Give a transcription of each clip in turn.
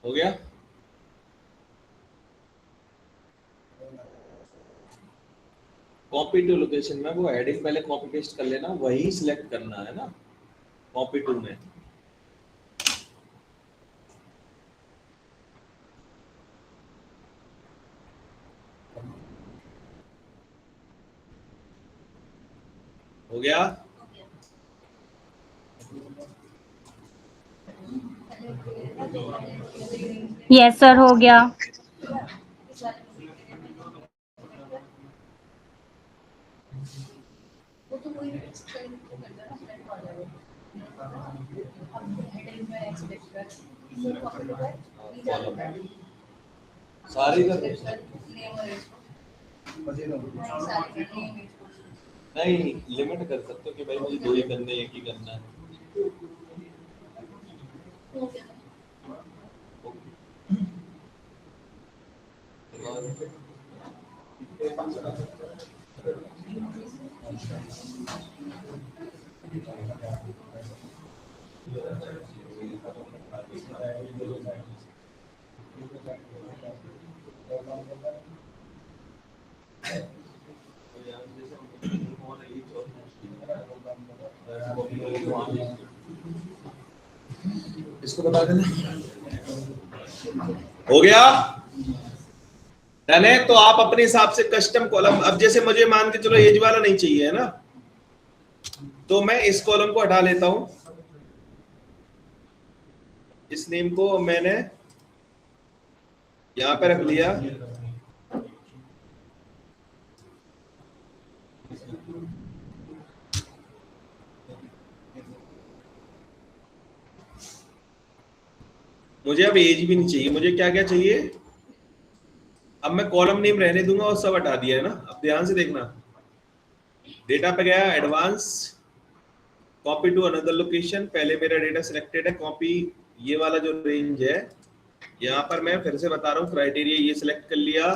हो गया? Copy to location में वो हेडिंग पहले कॉपी पेस्ट कर लेना, वही सिलेक्ट करना है ना कॉपी टू में। हो गया? यस सर, हो गया। सारी कर नहीं, लिमिट कर सकते हो कि भाई मुझे 2 ही करने, एक ही करना है। इसको बता देना। हो गया? डन है। तो आप अपने हिसाब से कस्टम कॉलम, अब जैसे मुझे मान के चलो एज वाला नहीं चाहिए है ना, तो मैं इस कॉलम को हटा लेता हूं। इस नेम को मैंने यहां पे रख लिया। मुझे अब एज भी नहीं चाहिए, मुझे क्या क्या चाहिए? अब मैं कॉलम नेम रहने दूंगा और सब हटा दिया है ना। अब ध्यान से देखना, डेटा पे गया, advance, copy to another location. पहले मेरा डेटा सिलेक्टेड है, कॉपी ये वाला जो रेंज है, यहाँ पर मैं फिर से बता रहा हूँ, क्राइटेरिया ये सिलेक्ट कर लिया।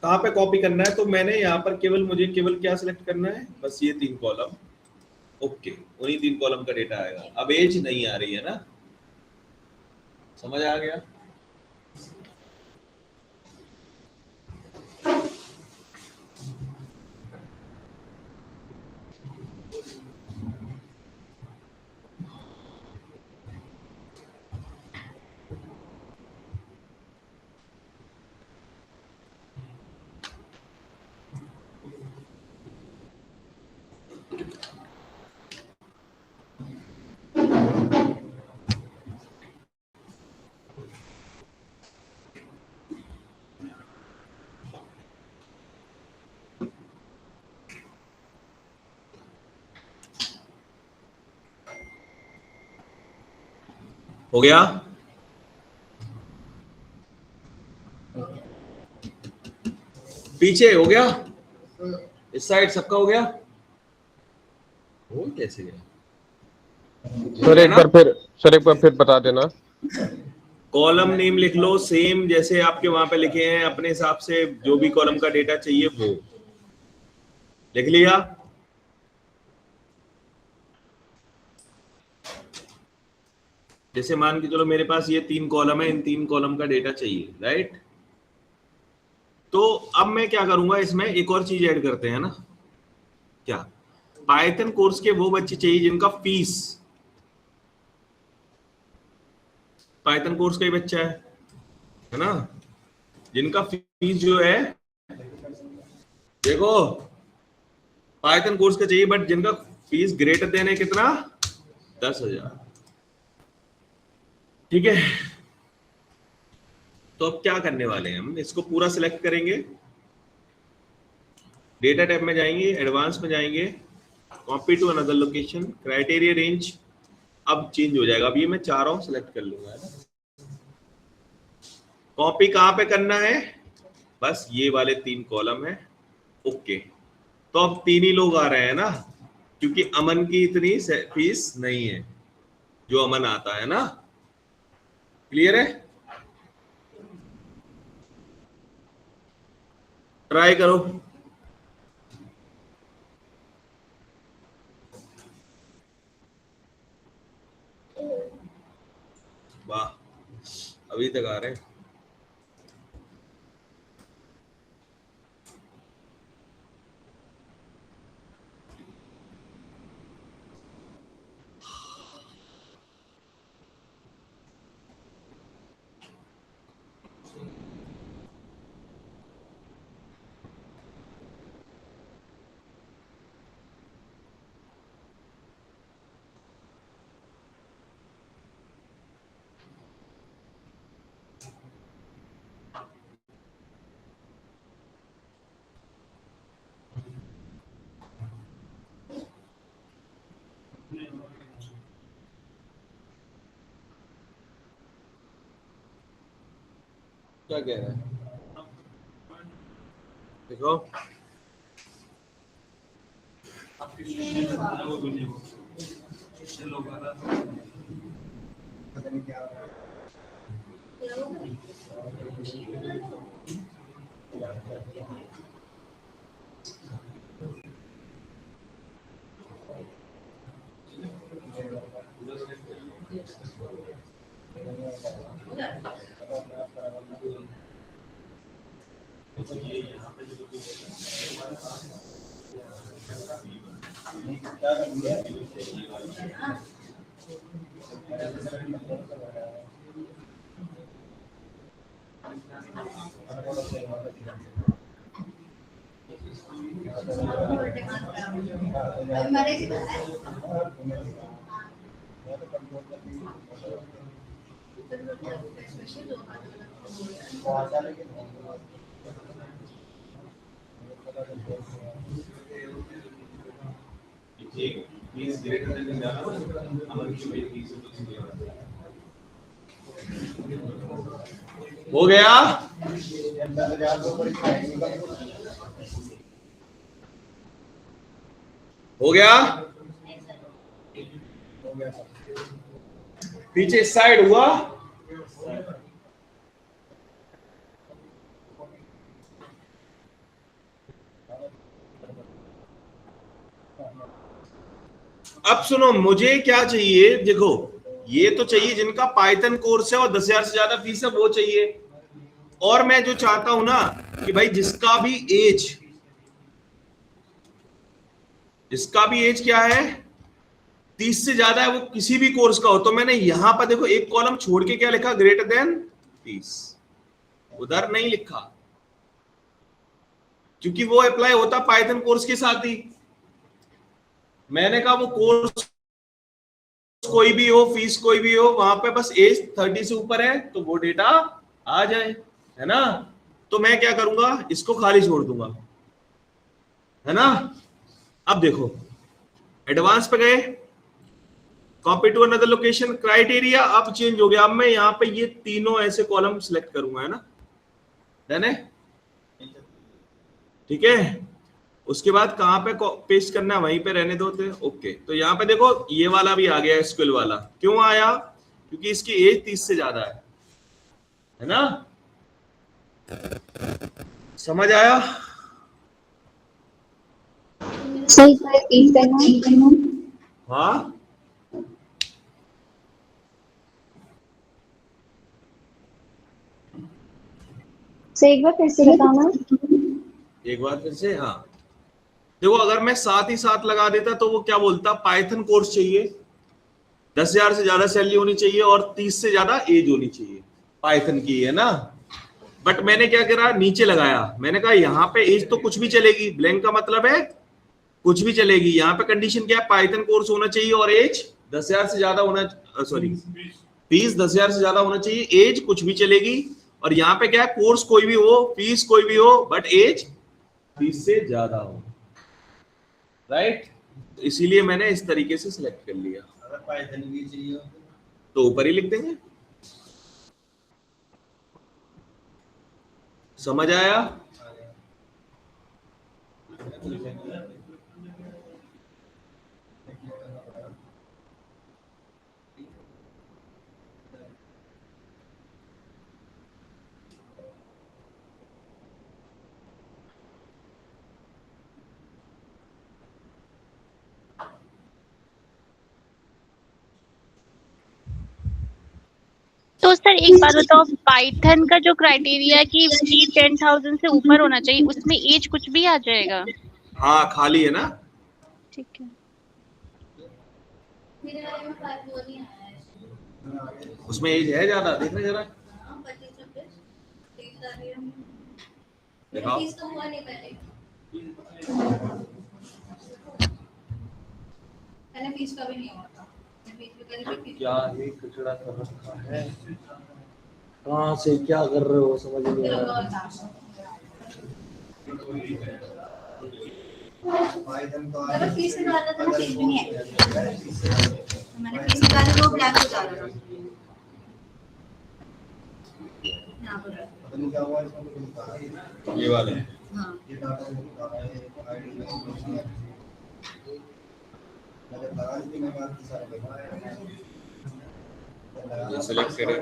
कहाँ पे कॉपी करना है? तो मैंने यहाँ पर मुझे केवल क्या सिलेक्ट करना है? बस ये 3 कॉलम। ओके, उन्हीं 3 कॉलम का डेटा आएगा। अब एज नहीं आ रही है ना, समझ आ गया? हो गया? पीछे हो गया? इस साइड सबका हो गया? हो कैसे गया? सर एक बार फिर बता देना। कॉलम नेम लिख लो सेम जैसे आपके वहां पे लिखे हैं, अपने हिसाब से जो भी कॉलम का डेटा चाहिए वो लिख लिया। जैसे मान के चलो मेरे पास ये 3 कॉलम है, इन 3 कॉलम का डेटा चाहिए, राइट? तो अब मैं क्या करूंगा, इसमें एक और चीज ऐड करते हैं ना, क्या? पाइथन कोर्स के वो बच्चे चाहिए जिनका फीस, पाइथन कोर्स का ही बच्चा है ना, जिनका फीस जो है, देखो पाइथन कोर्स का चाहिए, बट जिनका फीस ग्रेटर देन है कितना? 10,000। ठीक है, तो अब क्या करने वाले हैं हम, इसको पूरा सिलेक्ट करेंगे, डेटा टैब में जाएंगे, एडवांस में जाएंगे, copy to another location, criteria range अब चेंज हो जाएगा। अब ये मैं चाह रहा हूं सिलेक्ट कर लूंगा, है ना। कॉपी कहां पे करना है? बस ये वाले 3 कॉलम है। ओके, तो अब 3 ही लोग आ रहे हैं ना, क्योंकि अमन की इतनी फीस नहीं है जो अमन आता है ना। क्लियर है? ट्राई करो। वाह, अभी तक आ रहे हैं। क्या कह रहा है देखो, हो गया। हो गया, पीछे इस साइड हुआ, अब सुनो मुझे क्या चाहिए, देखो ये तो चाहिए जिनका पाइथन कोर्स है और 10,000 से ज्यादा फीस है वो चाहिए, और मैं जो चाहता हूं ना कि भाई जिसका भी एज क्या है 30 से ज्यादा है, वो किसी भी कोर्स का हो, तो मैंने यहां पर देखो एक कॉलम छोड़ के क्या लिखा, ग्रेटर देन 30, उधर नहीं लिखा क्योंकि वो अप्लाई होता पाइथन कोर्स के साथ ही। मैंने कहा वो कोर्स कोई भी हो, फीस कोई भी हो, वहां पे बस एज 30 से ऊपर है तो वो डेटा आ जाए, है ना। तो मैं क्या करूंगा, इसको खाली छोड़ दूंगा, है ना। अब देखो एडवांस पे गए, copy to another location, criteria अब चेंज हो गया, अब मैं यहाँ पे ये तीनों ऐसे कॉलम सिलेक्ट करूंगा, है ना, डन है, ठीक है। उसके बाद कहां पे पेस्ट करना है वहीं पे रहने दो थे, ओके। तो यहाँ पे देखो ये वाला भी आ गया, एसक्यूएल वाला क्यों आया, क्योंकि इसकी एज 30 से ज्यादा है ना, समझ आया। सही करना। हाँ सही एक बार फिर से बताना। एक बार फिर से, हाँ देखो अगर मैं साथ ही साथ लगा देता तो वो क्या बोलता, पाइथन कोर्स चाहिए, 10,000 से ज्यादा सैलरी होनी चाहिए और 30 से ज्यादा एज होनी चाहिए पाइथन की, है ना। बट मैंने क्या करा, नीचे लगाया, मैंने कहा यहाँ पे एज तो कुछ भी चलेगी, ब्लैंक का मतलब है कुछ भी चलेगी, यहाँ पे कंडीशन क्या है, पाइथन कोर्स होना चाहिए और एज 10,000 से ज्यादा होना, सॉरी फीस 10,000 से ज्यादा होना चाहिए, एज कुछ भी चलेगी, और यहाँ पे क्या है, कोर्स कोई भी हो, फीस कोई भी हो, बट एज 30 से ज्यादा हो, राइट। इसीलिए मैंने इस तरीके से सिलेक्ट कर लिया। अगर पाइथन भी चाहिए तो ऊपर ही लिख देंगे, समझ आया। तो तो सर एक बात बताओ, पाइथन का जो क्राइटेरिया है कि फी 10,000 से ऊपर होना चाहिए, उसमें एज कुछ भी आ जाएगा? हाँ खाली है ना, ठीक है। उसमें एज है ज्यादा, देखना जरा दिखाओ। फीस का भी नहीं होता, क्या ये कचरा कर रखा है, कहाँ से क्या कर रहे हो समझ नहीं आ रहा। अगर फीस निकालना था ना, फीस भी नहीं है। मैंने फीस निकाली वो ब्लैंक हो जा रहा था। यहाँ पर ये वाले हाँ ये सिलेक्टेड है,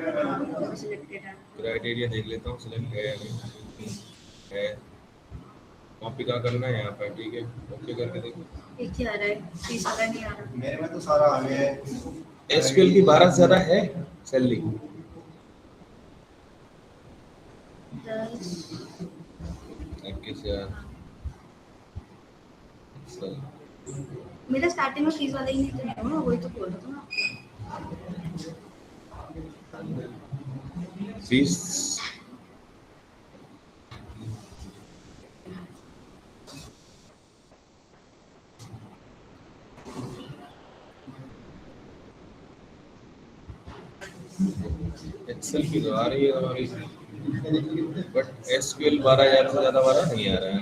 सिलेक्टेड है। क्राइटेरिया देख लेता हूँ सिलेक्ट है या नहीं है। कॉपी का करना है यहाँ पर, ठीक है ओके करके देखो। एक ही आ रहा है, फीस वाला नहीं आ रहा। मेरे में तो सारा आ गया है। एसक्यूएल की 12 से ज्यादा है सैलरी? 21,000। मेरा स्टार्टिंग में फीस वाला ही नहीं था ना, वही तो बोल रहा था ना। फीस एक्सेल की तो आ रही है हमारी, बट एसक्यूएल 12,000 से ज्यादा वाला नहीं आ रहा है।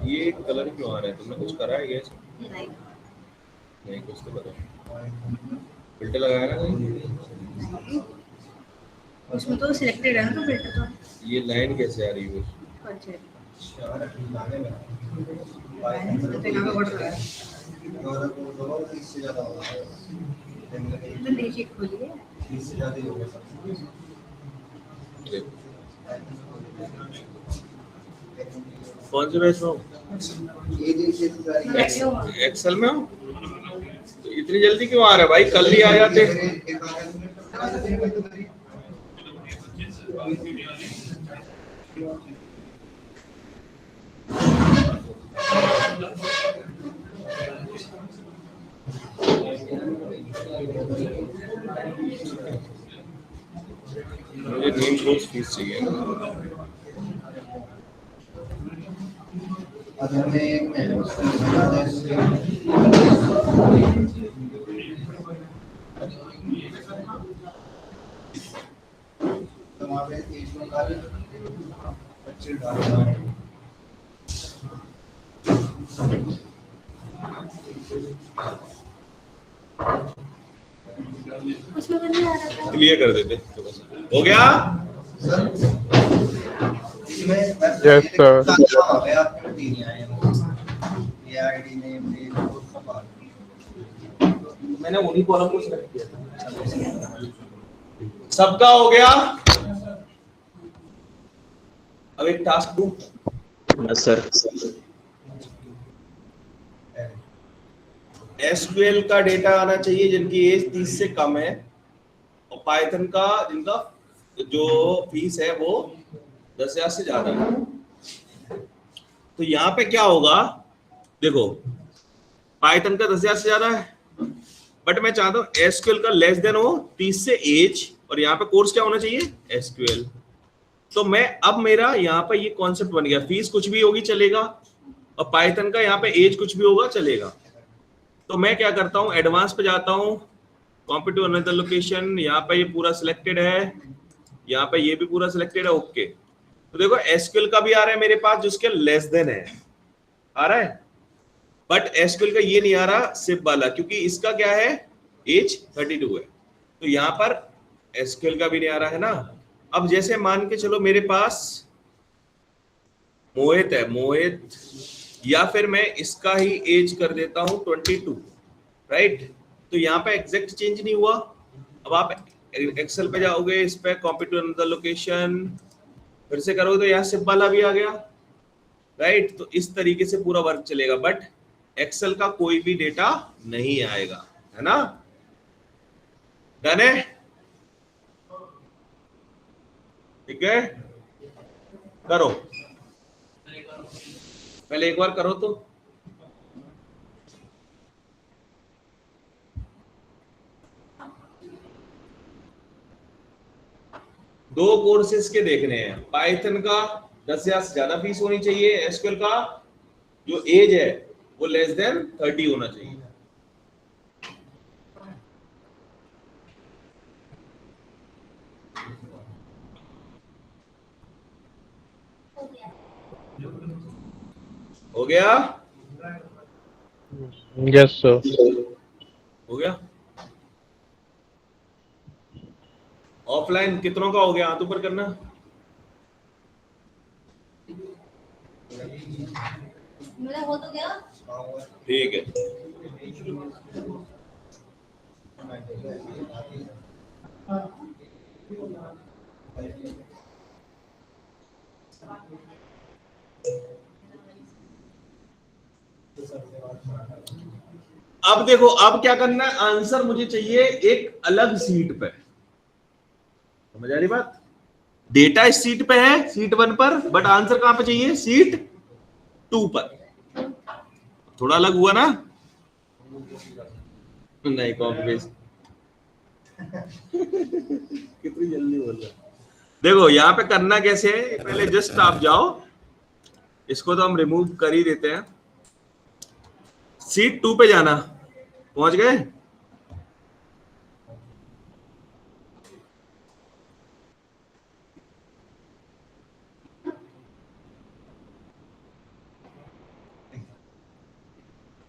ये कलर क्यों आ रहा है, तुमने कुछ करा है क्या इसमें? नहीं कुछ तो करो, फिल्टर लगाया ना कहीं? उसमें तो सिलेक्टेड है ना, तो फिल्टर तो ये लाइन कैसे आ रही है? कौन से बैच में हो? एक्सेल में हो? तो इतनी जल्दी क्यों आ रहा है भाई, कल ही आ जाते। मुझे नेम कोर्स फीस चाहिए ना। उसमें तो नहीं आ रहा था। क्लियर कर देते तो बस हो गया। Yes sir. मैंने उन्हीं कॉलम को सिलेक्ट किया था। सबका हो गया। अब एक टास्क दूं। Yes sir. एसक्यूएल का डेटा आना चाहिए जिनकी एज 30 से कम है, और पाइथन का जिनका जो फीस है वो 10,000 से ज्यादा है। तो यहाँ पे क्या होगा, देखो पाइथन का 10,000 से ज्यादा है, बट मैं चाहता हूँ एसक्यूएल का लेस देन हो 30 से एज, और यहाँ पे कोर्स क्या होना चाहिए एसक्यूएल। तो मैं अब मेरा यहाँ पे ये कॉन्सेप्ट बन गया, फीस कुछ भी होगी चलेगा, और पाइथन का यहाँ पे एज कुछ भी होगा चलेगा। तो मैं क्या करता हूँ, एडवांस पे जाता हूँ, कॉपी टू अनदर लोकेशन, यहाँ पे ये पूरा सिलेक्टेड है, यहाँ पे ये भी पूरा सिलेक्टेड है, ओके। तो देखो एसक्यूएल का भी आ रहा है मेरे पास जिसके लेस देन है, आ रहा है, बट एसक्यूएल का ये नहीं आ रहा सिप वाला, क्योंकि इसका क्या है एज 32 है। तो यहाँ पर एसक्यूएल का भी नहीं आ रहा है ना। अब जैसे मान के चलो मेरे पास मोहित है, मोहित, या फिर मैं इसका ही एज कर देता हूं 22, राइट। तो यहाँ पे एग्जैक्ट चेंज नहीं हुआ। अब आप एक्सेल पे जाओगे, इस पे कॉपी टू अनदर लोकेशन फिर से करोगे तो यहाँ सिप वाला भी आ गया, राइट। तो इस तरीके से पूरा वर्क चलेगा, बट एक्सेल का कोई भी डेटा नहीं आएगा, है ना। डन है, ठीक है। करो, पहले एक बार करो तो। दो कोर्सेज के देखने हैं, पाइथन का 10,000 से ज्यादा फीस होनी चाहिए, एसक्यूएल का जो एज है वो लेस देन 30 होना चाहिए। हो गया? Yes sir. हो गया। ऑफलाइन कितनों का हो गया, हाथ ऊपर करना। मेरा हो तो गया। ठीक है, अब देखो, अब क्या करना है, आंसर मुझे चाहिए एक अलग सीट पे। समझ आ रही बात? डेटा इस सीट पे है, सीट 1 पर, बट आंसर कहां पे चाहिए, सीट 2 पर। थोड़ा अलग हुआ ना? नहीं, कॉपी पेस्ट कितनी जल्दी बोल रहा। देखो यहाँ पे करना कैसे है, पहले जस्ट आप जाओ, इसको तो हम रिमूव कर ही देते हैं। सीट 2 पे जाना, पहुंच गए?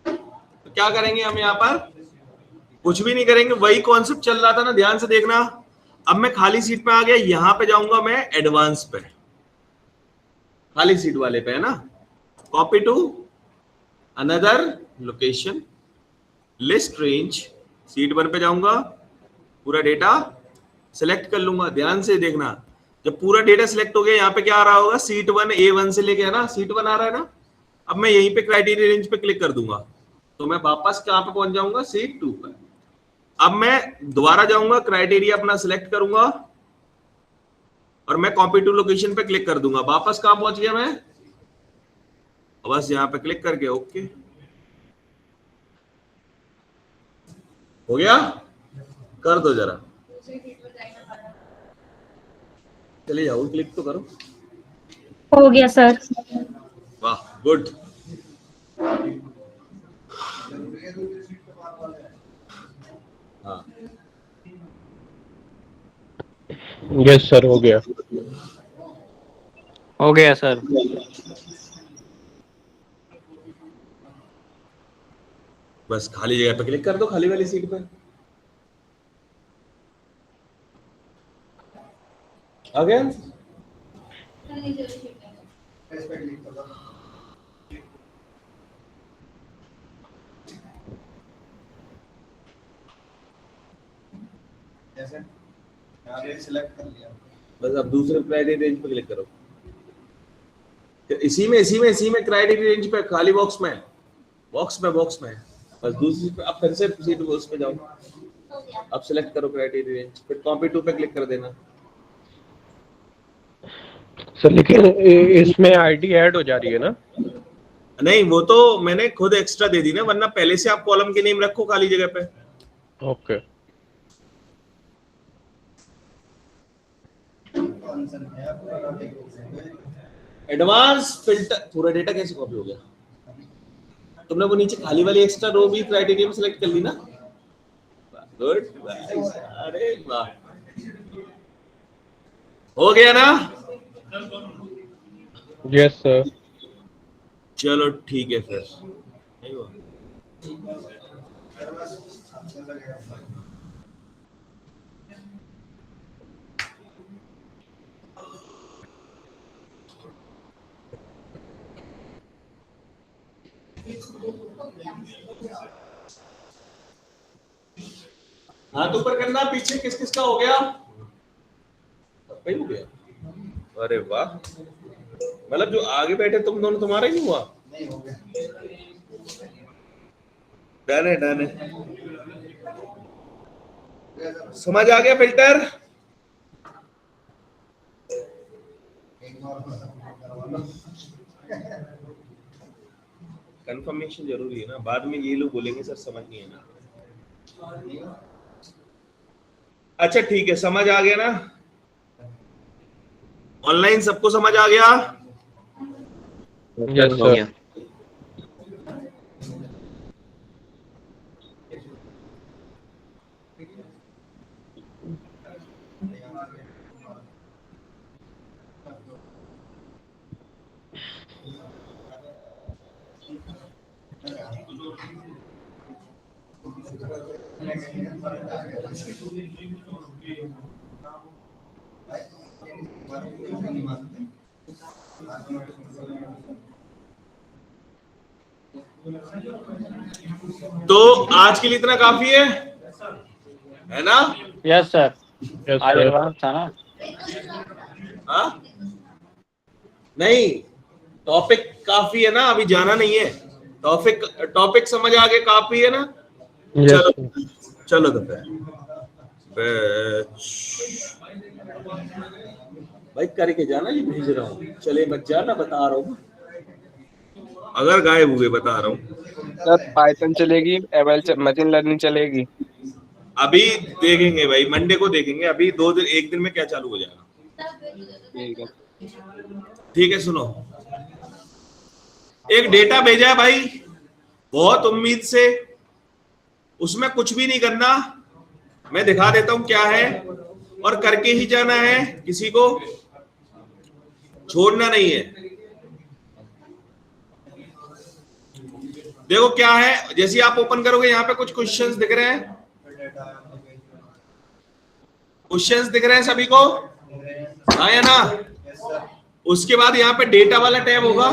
तो क्या करेंगे हम यहाँ पर, कुछ भी नहीं करेंगे, वही कॉन्सेप्ट चल रहा था ना, ध्यान से देखना। अब मैं खाली सीट पे आ गया, यहां पे जाऊंगा मैं एडवांस पे, खाली सीट वाले पे, है ना। Copy to another location, list range, sheet 1 पे जाऊंगा, पूरा डेटा सिलेक्ट कर लूंगा। ध्यान से देखना, जब पूरा डेटा सिलेक्ट हो गया, यहाँ पे क्या आ रहा होगा, सीट 1 A1 से लेके, है ना, सीट 1 आ रहा है ना। अब मैं यहीं पे क्राइटेरिया रेंज पे क्लिक कर दूंगा, तो मैं वापस कहां पे पहुंच जाऊंगा, सीट 2 पर। अब मैं दोबारा जाऊंगा, क्राइटेरिया अपना सिलेक्ट करूंगा और मैं कॉपी टू लोकेशन पे क्लिक कर दूंगा, वापस कहां पहुंच गया मैं, बस यहां पे क्लिक करके ओके हो गया। कर दो जरा, चलिए जाओ, क्लिक तो करो। हो गया सर। वाह, गुड। हाँ, यस सर, हो गया। हो गया सर। बस खाली जगह पे क्लिक कर दो, खाली वाली सीट पे आ गया। इस पे क्लिक करो। जैसे यहाँ सिलेक्ट कर लिया, बस अब दूसरे क्राइटेरिया रेंज पे क्लिक करो, इसी में क्राइटेरिया रेंज पे, खाली बॉक्स में बस दूसरी पे। अब फिर से सीट उस पे जाओ, अब सिलेक्ट करो क्राइटेरिया रेंज, फिर कॉपी टू पे क्लिक कर देना। सर लेकिन इसमें आईडी ऐड हो जा रही है ना? नहीं, वो तो मैंने खुद एक्स्ट्रा दे दी ना, वरना पहले से आप कॉलम के नेम रखो खाली जगह पे। ओके। एडवांस फिल्टर, पूरा डेटा कैसे कॉपी हो गया? तुमने वो नीचे खाली वाली एक्स्ट्रा रो भी क्राइटेरिया में सिलेक्ट कर ली ना। गुड, अरे वाह, हो गया ना। Yes sir. चलो ठीक है फिर, नहीं हुआ। हाथ ऊपर करना, पीछे किस किस का हो गया, सबका ही हो गया। अरे वाह, मतलब जो आगे बैठे तुम दोनों, तुम्हारा ही नहीं हुआ? नहीं हो गया। डन है, डन है। समझ आ गया फिल्टर? एक और करवा लो। कंफर्मेशन जरूरी है ना, बाद में ये लोग बोलेंगे सर समझ नहीं है ना। अच्छा ठीक है, समझ आ गया ना? ऑनलाइन सबको समझ आ गया? Yes sir. तो आज के लिए इतना काफी है ना? Yes sir. आज एडवांस था ना? हाँ नहीं, टॉपिक काफी है ना, अभी जाना नहीं है। टॉपिक समझ आ गए, काफी है ना? चलो चलो तो भाई करके जाना, ये भेज रहा हूँ, चले मत जाना, बता रहा हूँ, अगर गायब हुए बता रहा हूँ। सर पाइथन चलेगी, एमएल मशीन लर्निंग चलेगी? अभी देखेंगे भाई, मंडे को देखेंगे, अभी 2 दिन 1 दिन में क्या चालू हो जाएगा। ठीक है। ठीक है, सुनो, एक डेटा भेजा है भाई बहुत उम्मीद से, उसमें कुछ भी नहीं करना, मैं दिखा देता हूं क्या है, और करके ही जाना है, किसी को छोड़ना नहीं है। देखो क्या है, जैसे आप ओपन करोगे यहाँ पे कुछ क्वेश्चंस दिख रहे हैं, क्वेश्चंस दिख रहे हैं सभी को, हाँ या ना? उसके बाद यहाँ पे डेटा वाला टैब होगा,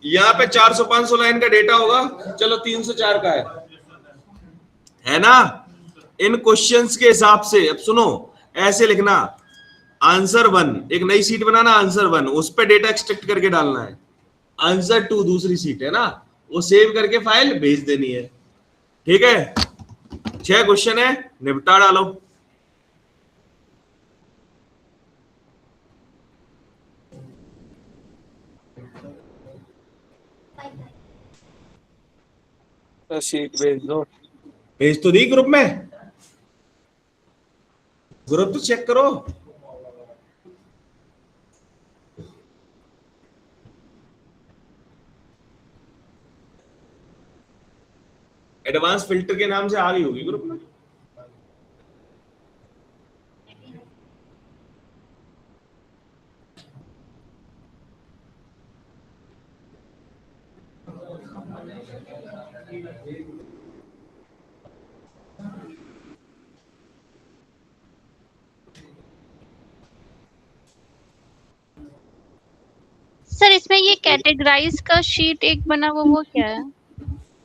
यहाँ पे 400-500 लाइन का डेटा होगा, चलो 304 का है ना? इन क्वेश्चंस के हिसाब से अब सुनो, ऐसे लिखना, आंसर 1 एक नई सीट बनाना, आंसर 1 उस पे डेटा एक्सट्रैक्ट करके डालना है, आंसर 2 दूसरी सीट है ना, वो सेव करके फाइल भेज देनी है। ठीक है, 6 क्वेश्चन है, निपटा डालो। तो शीट भेज दो। भेज तो दी ग्रुप में, ग्रुप तो चेक करो। एडवांस फिल्टर के नाम से आ गई होगी ग्रुप में। सर इसमें ये कैटेगराइज का शीट एक बना हुआ, वो क्या है?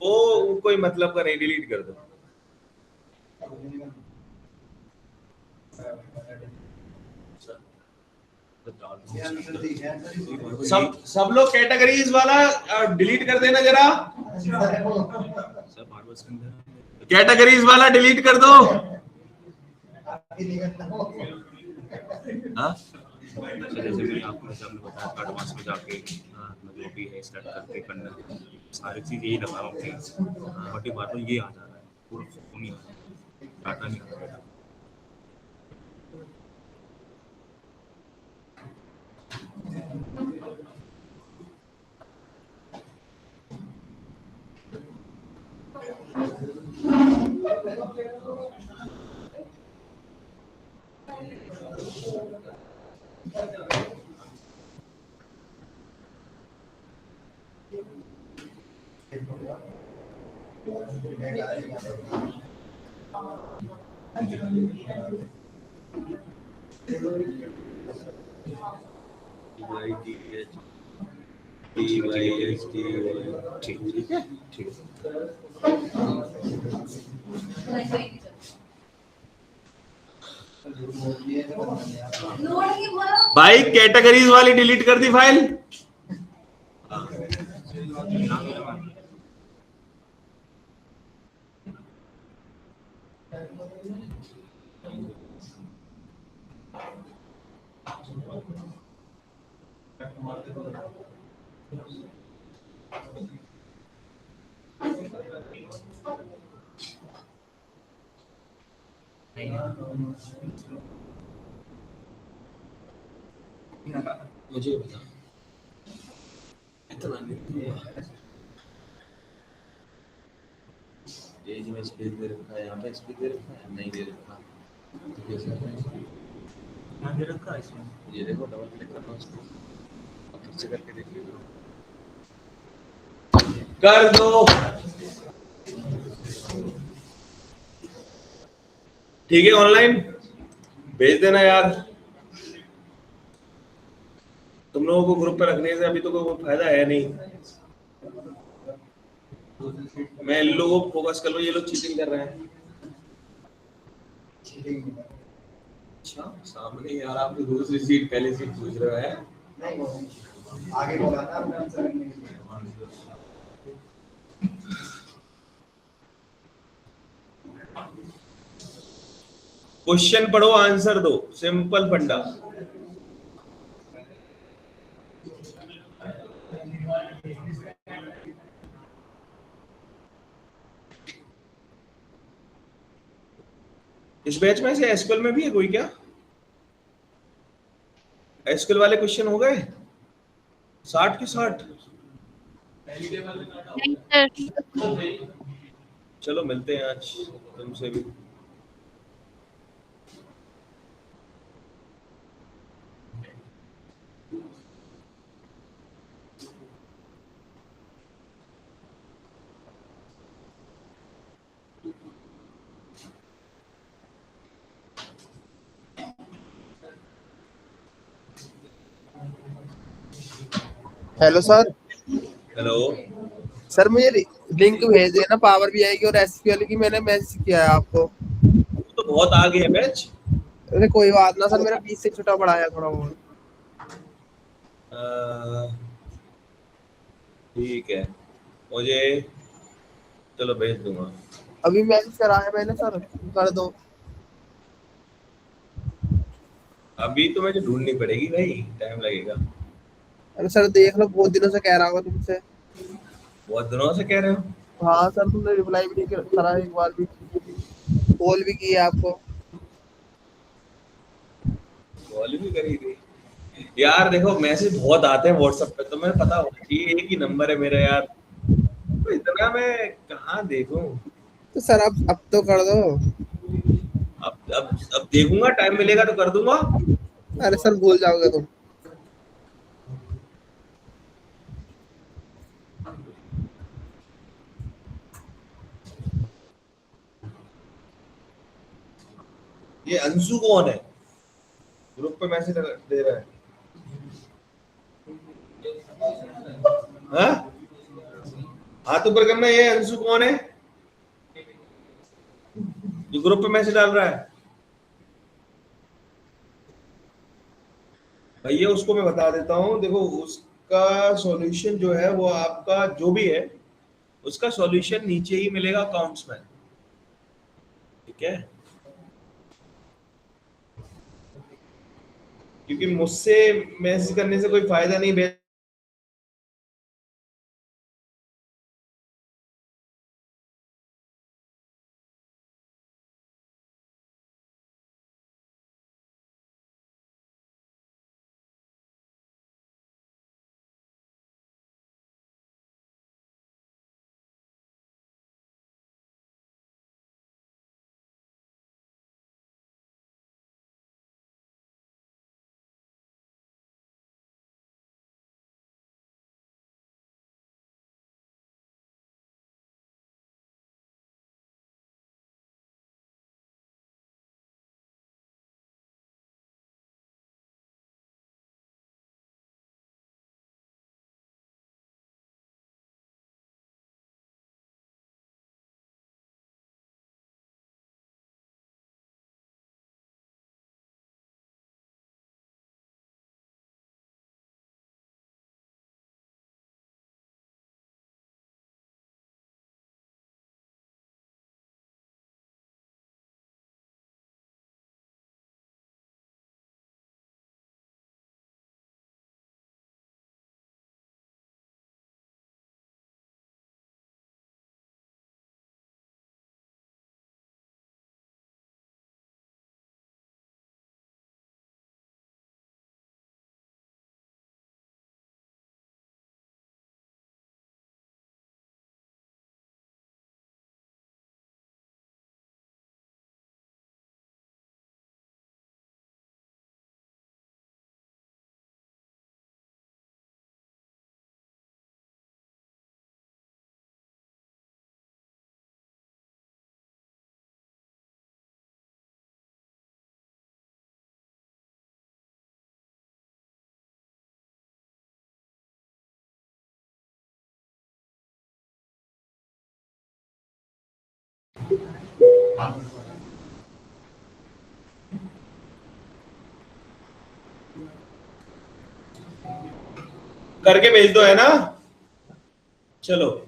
वो कोई मतलब का नहीं, डिलीट कर दो। सब लोग कैटेगरीज वाला डिलीट कर देना जरा, कैटेगरीज वाला डिलीट कर दो। हाँ जैसे मैंने आपको बताया एडवांस में जाके जो भी है स्टार्ट करके करना, सारी चीज़ यही लगा रहा हूँ, बट बात ये आ जा रहा है, पूरा फोन नहीं आ रहा है, डाटा नहीं आ रहा है। ठीक है, ठीक है। भाई कैटेगरीज वाली डिलीट कर दी फाइल। मुझे बता, इतना नहीं हुआ। पेज में स्पेस दे रखा है, यहाँ पे स्पेस दे रखा है, नहीं दे रखा तो कैसे करें? यहाँ दे रखा है इसमें, ये देखो डबल क्लिक करना उसको, अब फिर से करके देख लीजिए, कर दो। ठीक है, ऑनलाइन भेज देना यार। तुम लोगों को ग्रुप पे रखने से अभी तो कोई फायदा है नहीं। मैं इन लोगों को फोकस कर लूं, ये लोग चीटिंग कर रहे हैं। अच्छा, सामने यार आप तो दूसरी सीट पहले सीट पूछ रहे हैं। नहीं, आगे बोला था आपने आंसर करने के लिए। क्वेश्चन पढ़ो, आंसर दो, सिंपल फंडा। इस बैच में से एसक्यूएल में भी है कोई क्या? एसक्यूएल वाले क्वेश्चन हो गए 60 के 60? नहीं सर। चलो मिलते हैं आज तुमसे भी। Hello sir. हेलो। सर मुझे लिंक भेज देना पावर बीआई की और एसक्यूएल की, मैंने मैसेज किया है आपको। तो बहुत आगे है बैच। अरे कोई बात ना सर, मेरा 20 से छोटा बड़ा है थोड़ा बहुत। ठीक है, मुझे चलो भेज दूंगा। अभी मैसेज करा है मैंने सर, कर दो। अभी तो मुझे ढूंढनी पड़ेगी भाई, टाइम लगेगा। अरे सर देख लो, बहुत दिनों से कह रहा हूँ तुमसे। बहुत दिनों से कह रहे हो। हाँ सर, तुमने रिप्लाई भी नहीं करा, एक बार भी कॉल भी की है आपको। कॉल भी करी थी यार। देखो मैसेज बहुत आते हैं व्हाट्सएप पे, तो मैं पता होगा कि एक ही नंबर है मेरा यार, तो इतना मैं कहाँ देखूं। तो सर अब तो कर दो। अब देखूंगा, टाइम मिलेगा तो कर दूंगा। अरे सर भूल जाओगे तुम। ये अंशु कौन है, ग्रुप पे मैसेज दे रहा है? हाँ, हाथ ऊपर करना। ये अंशु कौन है जो ग्रुप पे मैसेज डाल रहा है? भैया उसको मैं बता देता हूँ, देखो उसका सॉल्यूशन जो है वो आपका जो भी है उसका सॉल्यूशन नीचे ही मिलेगा अकाउंट्स में, ठीक है? क्योंकि मुझसे मैसेज करने से कोई फायदा नहीं। करके भेज दो, है ना? चलो